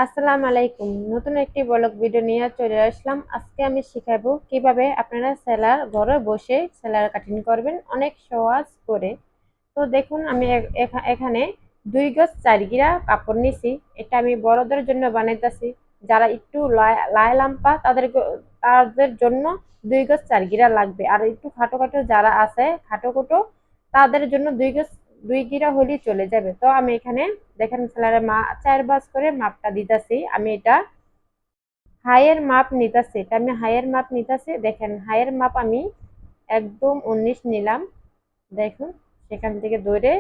আসসালামু আলাইকুম। নতুন একটি ব্লগ ভিডিও নিয়ে চলে আসলাম। আজকে আমি শিখাবো কিভাবে আপনারা সেলার ঘরে বসে সেলার কাটিং করবেন অনেক সহজ করে। তো দেখুন আমি এখানে 2 গজ 4 গিরা কাপড় নিছি। এটা আমি বড়দের জন্য বানাইতেছি। যারা একটু লাই লাম্পা তাদের জন্য 2 গজ 4 গিরা লাগবে। আর একটু খাটো খাটো যারা আছে খাটো খাটো তাদের জন্য 2 গিরা হলেই চলে যাবে। তো আমি এখানে দেখেন সেলারে 4 ভাঁজ করে মাপটা দিতেছি। আমি এটা হাইয়ের মাপ নিতেছি। এটা আমি হাইয়ের মাপ নিতেছি। দেখেন হাইয়ের মাপ আমি একদম 19 নিলাম। দেখুন সেখান থেকে ধরে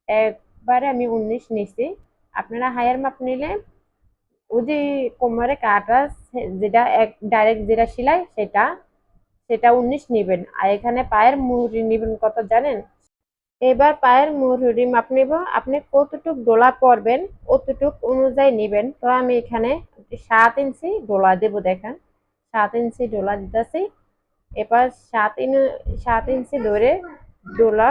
একবারে আমি 19 নিছি। আপনারা হাইয়ের মাপ নিলে ওই যে কোমরে কাটা যেটা ডাইরেক্ট যেটা সেলাই সেটা সেটা 19 নিবেন। আর এখানে পায়ের মুহুরি নিবেন কত জানেন? এবার পায়ের মুহুরি মাপ নিব। আপনি কতটুক ডোলা পরবেন অতটুক অনুযায়ী নিবেন। তো আমি এখানে 7 ইঞ্চি ডোলা দেব। দেখেন 7 ইঞ্চি ডোলা দিতেছি। এবার 7 ইঞ্চি ধরে ডোলা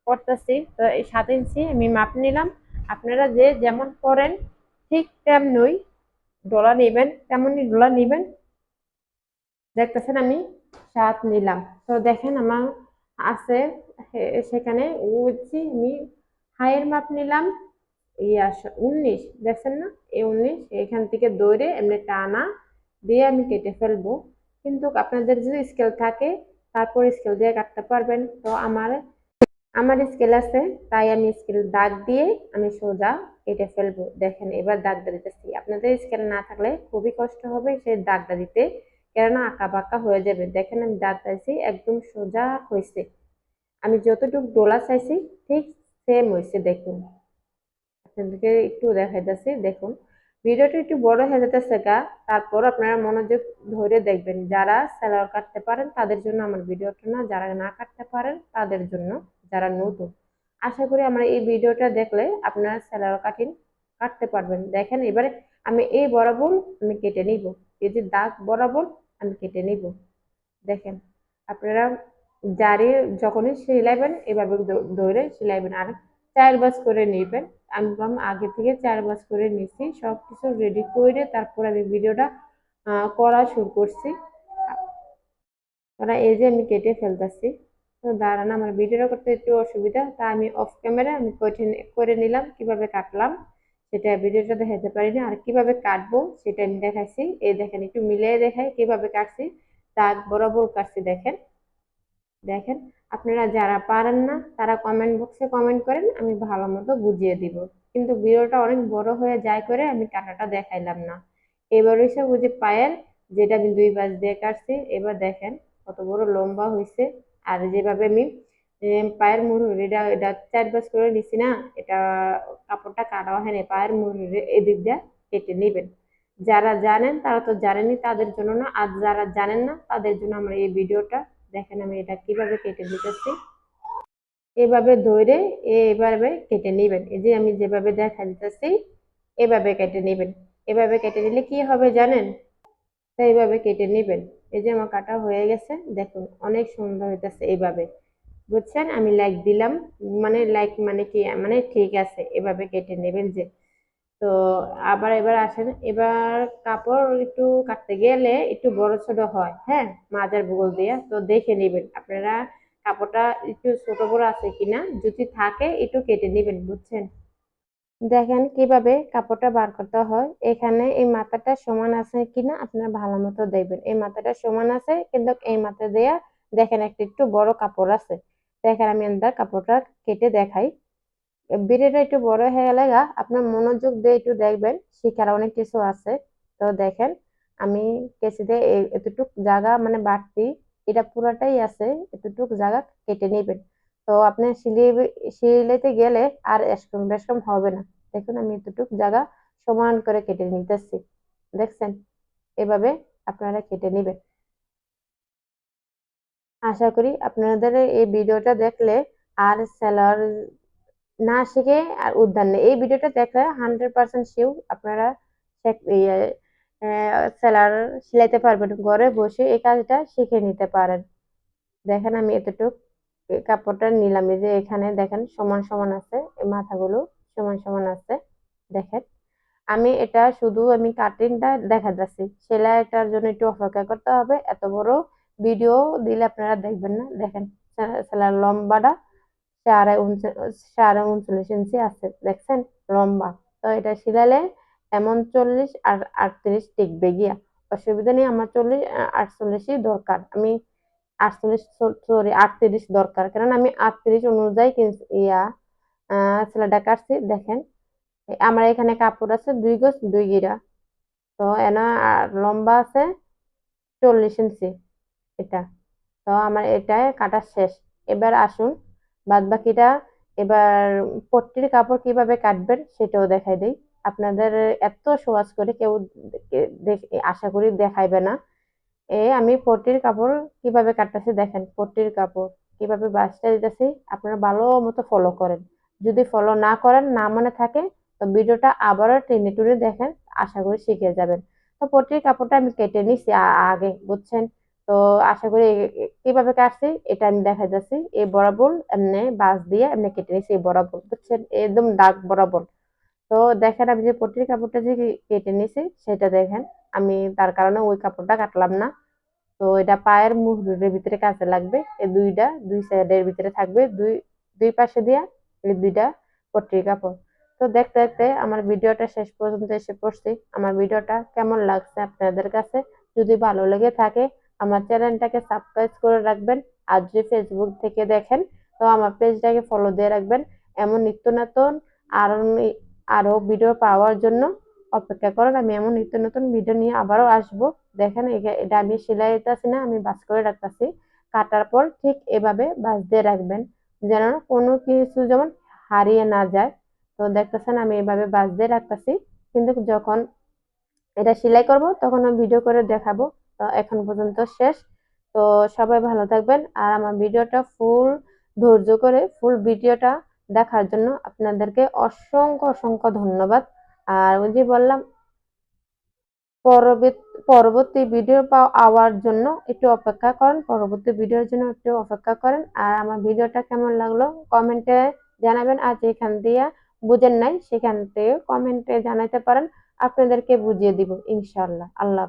করতেছি। তো এই 7 ইঞ্চি আমি মাপ নিলাম। আপনারা যে যেমন করেন ঠিক তেমনই ডোলা নেবেন, তেমনই ডোলা নেবেন। দেখতেছেন আমি 7 নিলাম। তো দেখেন আমার আছে সেখানে হচ্ছে আমি হাইয়ের মাপ নিলাম 19। দেখছেন না? এই 19 এখান থেকে দৌড়ে এমনি টানা দিয়ে আমি কেটে ফেলবো। কিন্তু আপনাদের যদি স্কেল থাকে তারপর স্কেল দিয়ে কাটতে পারবেন। তো আমার স্কেল আছে, তাই আমি স্কেল দাগ দিয়ে আমি সোজা কেটে ফেলবো। দেখেন এবার দাগটা দিতেছি। আপনাদের স্কেল না থাকলে খুবই কষ্ট হবে সেই দাগটা দিতে, কেননা আঁকা বাঁকা হয়ে যাবে। দেখেন আমি দাগ দিয়েছি একদম সোজা হয়েছে। আমি যতটুকু ডোলা চাইছি ঠিক সেম হয়েছে। দেখুন আপনাদেরকে একটু দেখাইতেছি। দেখুন ভিডিওটা একটু বড় হয়ে যেতেছে গা, তারপর আপনারা মনোযোগ ধরে দেখবেন। যারা সেলাই কাটতে পারেন তাদের জন্য আমার ভিডিওটা না, যারা না কাটতে পারেন তাদের জন্য, যারা নতুন। আশা করি আমার এই ভিডিওটা দেখলে আপনারা সেলাই কাটিং কাটতে পারবেন। দেখেন এবারে আমি এই বরাবর আমি কেটে নিব। এই যে দাগ বরাবর আমি কেটে নিব। দেখেন আপনারা জারি যখনই সেলাইবেন এভাবে ধরে সেলাইবেন। আর 4 ভাঁজ করে নেবেন। আমি আগে থেকে 4 ভাঁজ করে নিছি। সবকিছু রেডি করে তারপর আমি ভিডিওটা করা শুরু করছি। কারণ এই যে আমি কেটে ফেলতেছি। তো দাঁড়ান আমার ভিডিওটা করতে একটু অসুবিধা, তা আমি অফ ক্যামেরা আমি করে নিলাম। কিভাবে কাটলাম সেটা ভিডিওটা দেখাতে পারিনি, আর কিভাবে কাটবো সেটা আমি দেখাইছি। এই দেখেন একটু মিলিয়ে দেখাই কিভাবে কাটছি। দাগ বরাবর কাটছি। দেখেন দেখেন আপনারা যারা পারেন না তারা কমেন্ট বক্সে কমেন্ট করেন, আমি ভালো মতো বুঝিয়ে দিব। কিন্তু ভিডিওটা অনেক বড় হয়ে যায় করে আমি কাটাটা দেখাইলাম না। এবার হচ্ছে বুঝে পায়ের যেটা আমি 2 ভাঁজ দিয়ে কাটছি। এবার দেখেন কত বড় লম্বা হয়েছে। আর যেভাবে আমি পায়ের মুহুরিটা এটা 4 ভাঁজ করে নিছি না, এটা কাপড়টা কাটা হয়নি। পায়ের মুহুরি এদিক দিয়ে কেটে নেবেন। যারা জানেন তারা তো জানেনই, তাদের জন্য না। আর যারা জানেন না তাদের জন্য আমার এই ভিডিওটা। দেখেন আমি এটা কিভাবে কেটে দিতেছি। এভাবে ধরে এভাবে কেটে নেবেন। এই যে আমি যেভাবে দেখা দিতেছি এভাবে কেটে নেবেন। এভাবে কেটে নিলে কি হবে জানেন? তো এইভাবে কেটে নেবেন। এই যে আমার কাটা হয়ে গেছে। দেখুন অনেক সুন্দর হইতেছে এইভাবে। বুঝছেন? আমি লাইক দিলাম, মানে লাইক মানে কি, মানে ঠিক আছে এভাবে কেটে নেবেন। যে তো আবার এবার আসেন, এবার কাপড় একটু কাটতে গেলে একটু বড় ছোট হয়, হ্যাঁ, মাজার বগল দিয়ে। তো দেখে নেবেন আপনারা কাপড়টা একটু ছোট বড় আছে কিনা। যদি থাকে একটু কেটে নেবেন। বুঝছেন? দেখেন কিভাবে কাপড়টা বার করতে হয়। এখানে এই মাথাটা সমান আছে কিনা আপনারা ভালো মতো দেখবেন। এই মাথাটা সমান আছে, কিন্তু এই মাথা দেয়া দেখেন একটা একটু বড় কাপড় আছে। দেখেন আমি এবার কাপড়টা কেটে দেখাই। ভিডিওটা একটু বড় হয়ে গেলে আপনার মনোযোগ দিয়ে একটু দেখবেন, শিখার অনেক কিছু আছে। তো দেখেন আমি কেচি দিয়ে এতটুক জায়গা মানে বাড়তি এটা পুরাটাই আছে, এতটুক জায়গা কেটে নেবেন। তো আপনি সিলাইতে গেলে আর এসকম বেশকম হবে না। দেখুন আমি এতটুক জায়গা সমান করে কেটে নিতেছি। দেখছেন? এভাবে আপনারা কেটে নেবেন। আশা করি আপনাদের এই ভিডিওটা দেখলে আর সেলার না শিখে আর উদ্ধার নেই। এই ভিডিওটা দেখলে 100% শিওর আপনারা সেলার সেলাইতে পারবেন। ঘরে বসে এই কাজটা শিখে নিতে পারেন। দেখেন আমি এতটুক কাপড়টা নিলাম। এই যে এখানে দেখেন সমান সমান আছে, এই মাথাগুলো সমান সমান আছে। দেখেন আমি এটা শুধু আমি কাটিংটা দেখা যাচ্ছে, সেলাইটার জন্য একটু অপেক্ষা করতে হবে। এত বড় ভিডিও দিলে আপনারা দেখবেন না। দেখেন সেলাইয়ের লম্বাটা 39.5 ইঞ্চি আছে, দেখছেন লম্বা। তো এটা সিলাইলে এমন 40 আর 38 টিকবে গিয়া, অসুবিধা নেই। আমার 40 48ই দরকার। আমি 48 সরি 38 দরকার, কারণ আমি 38 অনুযায়ী সেলাইটা কাটছি। দেখেন আমার এখানে কাপড় আছে 2 গজ 2 গিরা। তো এনা লম্বা আছে 40 ইঞ্চি এটা। তো আমার এটা কাটা শেষ। এবার আসুন বাদ বাকিটা। এবার পট্টির কাপড় কিভাবে কাটবেন সেটাও দেখাই দেই আপনাদের। এত সহজ করে কেউ আশা করি দেখাইবে না। আমি পট্টির কাপড় কিভাবে কাটতেছি দেখেন। পট্টির কাপড় কিভাবে বাঁচটা দিতেছি আপনারা ভালো মতো ফলো করেন। যদি ফলো না করেন, না মনে থাকে, তো ভিডিওটা আবারও টেনে টুনে দেখেন, আশা করি শিখে যাবেন। তো পট্টির কাপড়টা আমি কেটে নিছি আগে, বুঝছেন। তো আশা করি কিভাবে কাটছি এটা আমি দেখা যাচ্ছি। এই বরাবর এমনি বাঁশ দিয়ে এমনি কেটে নিছি, এই বরাবর, বুঝছেন, একদম দাগ বরাবর। তো দেখেন আমি যে পট্টির কাপড়টা যে কেটে নিছি সেটা দেখেন। আমি তার কারণে ওই কাপড়টা কাটলাম না। তো এটা পায়ের মুহুরের ভিতরে কাজে লাগবে। এই দুই সাইডের ভিতরে থাকবে, দুই দুই পাশে দিয়া এই দুইটা পট্টির কাপড়। তো দেখতে দেখতে আমার ভিডিওটা শেষ পর্যন্ত এসে পড়ছি। আমার ভিডিওটা কেমন লাগছে আপনাদের কাছে? যদি ভালো লেগে থাকে আমার চ্যানেলটাকে সাবস্ক্রাইব করে রাখবেন। আর যদি ফেসবুক থেকে দেখেন তো আমার পেজটাকে ফলো দিয়ে রাখবেন। এমন নিত্য নতুন আরো আরো ভিডিও পাওয়ার জন্য অপেক্ষা করেন। আমি এমন নিত্য নতুন ভিডিও নিয়ে আবারও আসবো। দেখেন এটা আমি সেলাই দিতেছি না, আমি ভাঁজ করে রাখতেছি। কাটার পর ঠিক এভাবে ভাঁজ দিয়ে রাখবেন, যেন কোনো কিছু যেমন হারিয়ে না যায়। তো দেখতেছেন আমি এভাবে ভাঁজ দিয়ে রাখতেছি। কিন্তু যখন এটা সেলাই করব তখন আমি ভিডিও করে দেখাবো। তো এখন পর্যন্ত শেষ। তো সবাই ভালো থাকবেন। আর আমার ভিডিওটা ফুল ধৈর্য করে ফুল ভিডিওটা দেখার জন্য আপনাদেরকে অসংখ্য অসংখ্য ধন্যবাদ। আর ওই যে বললাম পরবর্তী ভিডিও পাওয়ার জন্য একটু অপেক্ষা করেন। পরবর্তী ভিডিওর জন্য একটু অপেক্ষা করেন। আর আমার ভিডিওটা কেমন লাগলো কমেন্টে জানাবেন। আর যেখান দিয়ে বুঝেন নাই সেখান থেকে কমেন্টে জানাতে পারেন, আপনাদেরকে বুঝিয়ে দিব ইনশাআল্লাহ। আল্লাহ।